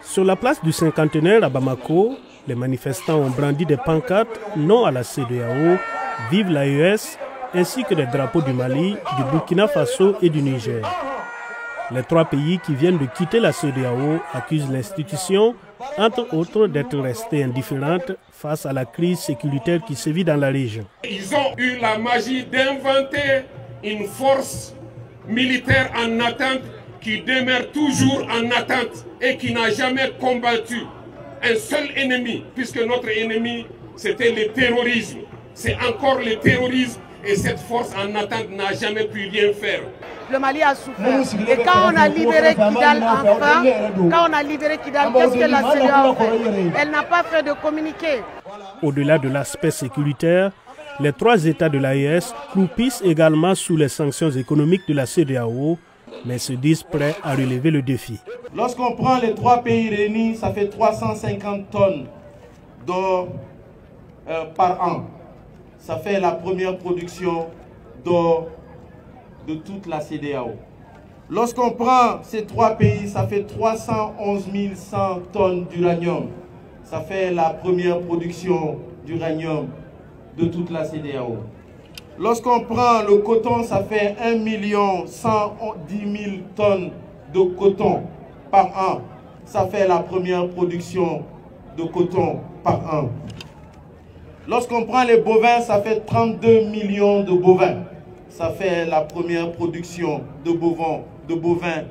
Sur la place du cinquantenaire à Bamako, les manifestants ont brandi des pancartes « Non à la CEDEAO »,« Vive l'AES » ainsi que des drapeaux du Mali, du Burkina Faso et du Niger. Les trois pays qui viennent de quitter la CEDEAO accusent l'institution, entre autres, d'être restée indifférente face à la crise sécuritaire qui sévit dans la région. Ils ont eu la magie d'inventer une force militaire en attente qui demeure toujours en attente et qui n'a jamais combattu un seul ennemi, puisque notre ennemi, c'était le terrorisme. C'est encore le terrorisme et cette force en attente n'a jamais pu rien faire. Le Mali a souffert. Et quand on a libéré Kidal enfin, qu'est-ce que la CEDEAO a fait? Elle n'a pas fait de communiqué. Au-delà de l'aspect sécuritaire, les trois États de l'AES croupissent également sous les sanctions économiques de la CEDEAO, mais se disent prêts à relever le défi. Lorsqu'on prend les trois pays réunis, ça fait 350 tonnes d'or par an. Ça fait la première production d'or de toute la CEDEAO. Lorsqu'on prend ces trois pays, ça fait 311 100 tonnes d'uranium. Ça fait la première production d'uranium de toute la CEDEAO. Lorsqu'on prend le coton, ça fait 1 110 000 tonnes de coton par an. Ça fait la première production de coton par an. Lorsqu'on prend les bovins, ça fait 32 millions de bovins. Ça fait la première production de bovins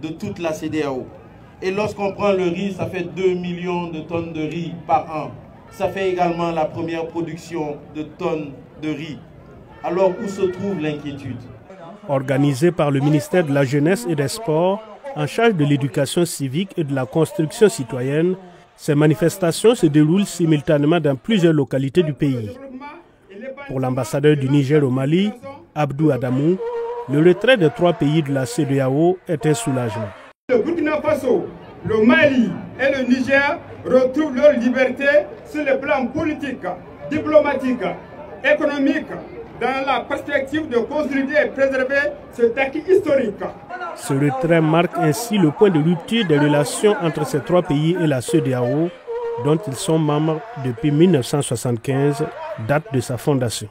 de toute la CEDEAO. Et lorsqu'on prend le riz, ça fait 2 millions de tonnes de riz par an. Ça fait également la première production de tonnes de riz. Alors où se trouve l'inquiétude? Organisée par le ministère de la Jeunesse et des Sports, en charge de l'éducation civique et de la construction citoyenne, ces manifestations se déroulent simultanément dans plusieurs localités du pays. Pour l'ambassadeur du Niger au Mali, Abdou Adamou, le retrait des trois pays de la CEDEAO est un soulagement. Le Burkina Faso, le Mali et le Niger retrouvent leur liberté sur le plan politique, diplomatique, économique, dans la perspective de consolider et préserver cet acquis historique. Ce retrait marque ainsi le point de rupture des relations entre ces trois pays et la CEDEAO, dont ils sont membres depuis 1975, date de sa fondation.